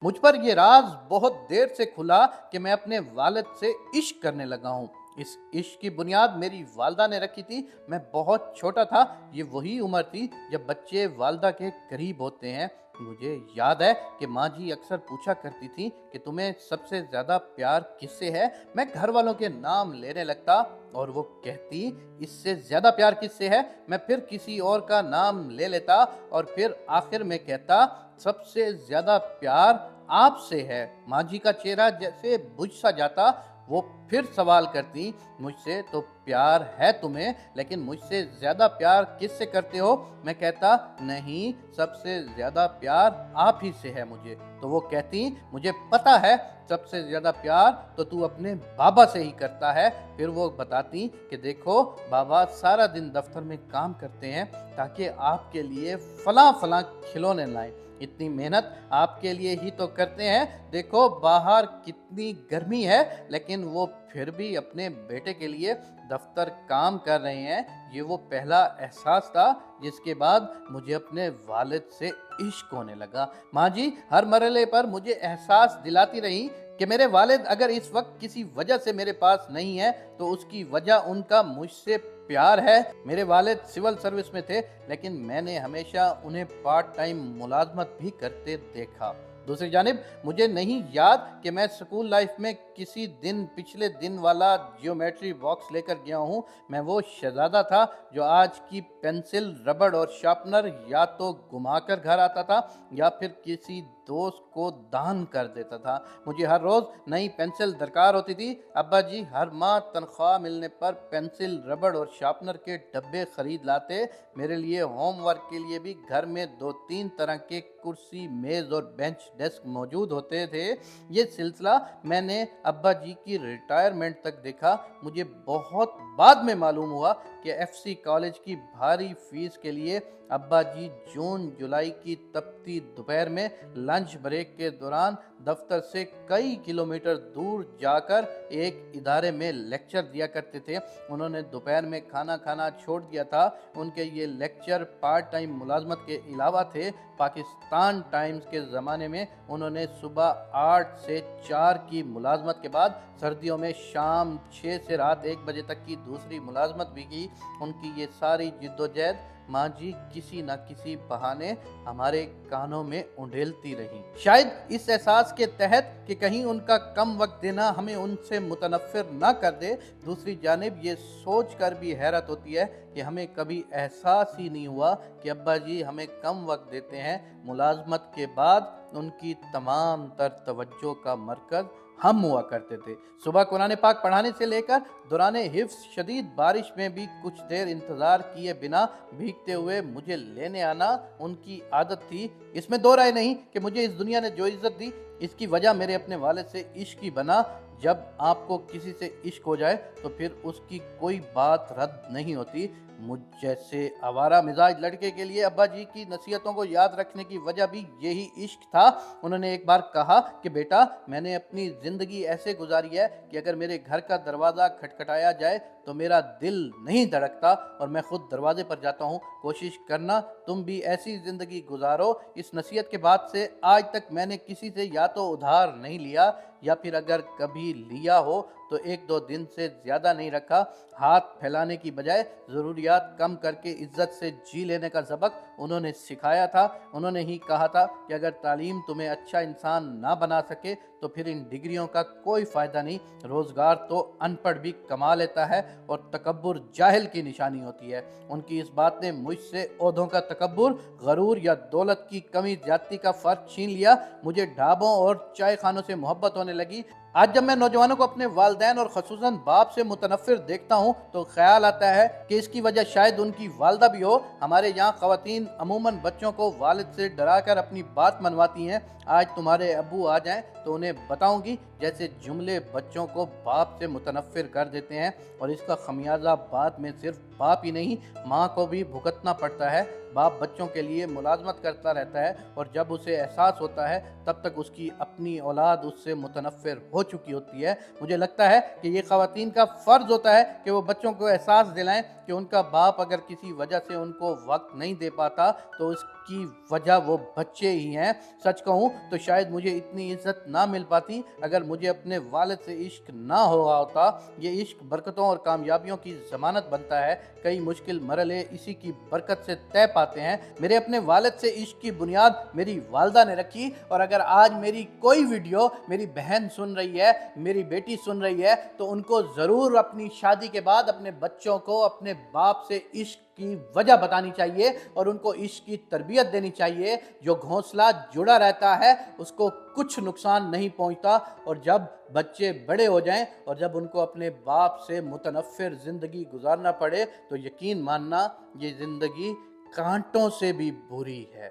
मुझ पर ये राज बहुत देर से खुला कि मैं अपने वालिद से इश्क करने लगा हूँ। इस इश्क की बुनियाद मेरी वालदा ने रखी थी। मैं बहुत छोटा था। ये वही उम्र थी जब बच्चे वालदा के करीब होते हैं। मुझे याद है कि माँ जी अक्सर पूछा करती थी कि तुम्हें सबसे ज़्यादा प्यार किससे है। मैं घर वालों के नाम लेने लगता और वो कहती इससे ज़्यादा प्यार किससे है। मैं फिर किसी और का नाम ले लेता और फिर आखिर में कहता सबसे ज़्यादा प्यार आपसे है। माँ जी का चेहरा जैसे बुझ सा जाता। वो फिर सवाल करती मुझसे तो प्यार है तुम्हें, लेकिन मुझसे ज़्यादा प्यार किससे करते हो। मैं कहता नहीं, सबसे ज़्यादा प्यार आप ही से है मुझे। तो वो कहती मुझे पता है सबसे ज़्यादा प्यार तो तू अपने बाबा से ही करता है। फिर वो बताती कि देखो बाबा सारा दिन दफ्तर में काम करते हैं ताकि आपके लिए फलां फलां खिलौने लाएं। इतनी मेहनत आपके लिए ही तो करते हैं। देखो बाहर कितनी गर्मी है, लेकिन वो फिर भी अपने बेटे के लिए दफ्तर काम कर रहे हैं। ये वो पहला एहसास था जिसके बाद मुझे अपने वालिद से इश्क होने लगा। माँ जी हर मरहले पर मुझे एहसास दिलाती रही कि मेरे वालिद अगर इस वक्त किसी वजह से मेरे पास नहीं है तो उसकी वजह उनका मुझसे प्यार है। मेरे वालिद सिविल सर्विस में थे, लेकिन मैंने हमेशा उन्हें पार्ट टाइम मुलाजमत भी करते देखा। दूसरी जानिब मुझे नहीं याद कि मैं स्कूल लाइफ में किसी दिन पिछले दिन वाला जियोमेट्री बॉक्स लेकर गया हूँ। मैं वो शहजादा था जो आज की पेंसिल, रबड़ और शार्पनर या तो घुमाकर घर आता था या फिर किसी दोस्त को दान कर देता था। मुझे हर रोज़ नई पेंसिल दरकार होती थी। अब्बा जी हर माह तनख्वाह मिलने पर पेंसिल, रबड़ और शार्पनर के डब्बे खरीद लाते। मेरे लिए होमवर्क के लिए भी घर में 2-3 तरह के कुर्सी, मेज़ और बेंच डेस्क मौजूद होते थे। ये सिलसिला मैंने अब्बा जी की रिटायरमेंट तक देखा। मुझे बहुत बाद में मालूम हुआ कि एफसी कॉलेज की भारी फीस के लिए अब्बा जी जून जुलाई की तपती दोपहर में लंच ब्रेक के दौरान दफ्तर से कई किलोमीटर दूर जाकर एक इदारे में लेक्चर दिया करते थे। उन्होंने दोपहर में खाना खाना छोड़ दिया था। उनके ये लेक्चर पार्ट टाइम मुलाजमत के अलावा थे। पाकिस्तान टाइम्स के ज़माने में उन्होंने सुबह 8 से 4 की मुलाजमत के बाद सर्दियों में शाम 6 से रात 1 बजे तक की दूसरी मुलाजमत भी की। उनकी ये सारी जिद्दोजहद माँ जी किसी न किसी बहाने हमारे कानों में उंडेलती रही। शायद इस एहसास के तहत कि कहीं उनका कम वक्त देना हमें उनसे मुतनफ़िर ना कर दे। दूसरी जानिब ये सोच कर भी हैरत होती है कि हमें कभी एहसास ही नहीं हुआ कि अब्बा जी हमें कम वक्त देते हैं। मुलाजमत के बाद उनकी तमाम तर तवज्जो का मरकज़ हम हुआ करते थे। सुबह कुरान पाक पढ़ाने से लेकर दौराने हिफ्ज़ शदीद बारिश में भी कुछ देर इंतज़ार किए बिना भीगते हुए मुझे लेने आना उनकी आदत थी। इसमें दो राय नहीं कि मुझे इस दुनिया ने जो इज़्ज़त दी इसकी वजह मेरे अपने वालिद से इश्क ही बना। जब आपको किसी से इश्क हो जाए तो फिर उसकी कोई बात रद्द नहीं होती। मुझ जैसे आवारा मिजाज लड़के के लिए अब्बा जी की नसीहतों को याद रखने की वजह भी यही इश्क था। उन्होंने एक बार कहा कि बेटा मैंने अपनी ज़िंदगी ऐसे गुजारी है कि अगर मेरे घर का दरवाज़ा खटखटाया जाए तो मेरा दिल नहीं धड़कता और मैं खुद दरवाजे पर जाता हूँ। कोशिश करना तुम भी ऐसी ज़िंदगी गुजारो। इस नसीहत के बाद से आज तक मैंने किसी से या तो उधार नहीं लिया या फिर अगर कभी लिया हो तो 1-2 दिन से ज़्यादा नहीं रखा। हाथ फैलाने की बजाय ज़रूरियात कम करके इज़्ज़त से जी लेने का सबक उन्होंने सिखाया था। उन्होंने ही कहा था कि अगर तालीम तुम्हें अच्छा इंसान ना बना सके तो फिर इन डिग्रियों का कोई फ़ायदा नहीं। रोज़गार तो अनपढ़ भी कमा लेता है और तकब्बुर जाहिल की निशानी होती है। उनकी इस बात ने मुझसे ओहदों का तकब्बुर, गरूर या दौलत की कमी ज़्यादती का फ़र्क छीन लिया। मुझे ढाबों और चाय खानों से मोहब्बत होने लगी। आज जब मैं नौजवानों को अपने वालदैन और ख़ुसूसन बाप से मुतनफ़िर देखता हूँ तो ख्याल आता है कि इसकी वजह शायद उनकी वालदा भी हो। हमारे यहाँ ख़वातीन अमूमन बच्चों को वालिद से डरा कर अपनी बात मनवाती हैं। आज तुम्हारे अब्बू आ जाएं तो उन्हें बताऊंगी जैसे जुमले बच्चों को बाप से मुतनफ़िर कर देते हैं और इसका खमियाजा बाद में सिर्फ बाप ही नहीं माँ को भी भुगतना पड़ता है। باپ بچوں کے لیے ملازمت کرتا رہتا ہے اور جب اسے احساس ہوتا ہے تب تک اس کی اپنی اولاد اس سے متنفر ہو چکی ہوتی ہے۔ مجھے لگتا ہے کہ یہ خواتین کا فرض ہوتا ہے کہ وہ بچوں کو احساس دلائیں کہ ان کا باپ اگر کسی وجہ سے ان کو وقت نہیں دے پاتا تو اس کی وجہ وہ بچے ہی ہیں۔ سچ کہوں تو شاید مجھے اتنی عزت نہ مل پاتی اگر مجھے اپنے والد سے عشق نہ ہوا ہوتا۔ یہ عشق برکتوں اور کامیابیوں کی ضمانت بنتا ہے۔ کئی مشکل مرحلے اسی کی برکت سے طے پاتے ہیں۔ میرے اپنے والد سے عشق کی بنیاد میری والدہ نے رکھی، اور اگر آج میری کوئی ویڈیو میری بہن سن رہی ہے، میری بیٹی سن رہی ہے، تو ان کو ضرور اپنی شادی کے بعد اپنے بچوں کو اپنے باپ سے عشق کی وجہ بتانی چاہیے اور ان کو عشق کی تربیت دینی چاہیے۔ جو گھونسلہ جڑا رہتا ہے اس کو کچھ نقصان نہیں پہنچتا، اور جب بچے بڑے ہو جائیں اور جب ان کو اپنے باپ سے متنفر زندگی گزارنا پڑے تو یقین ماننا یہ زندگی کانٹوں سے بھی بری ہے۔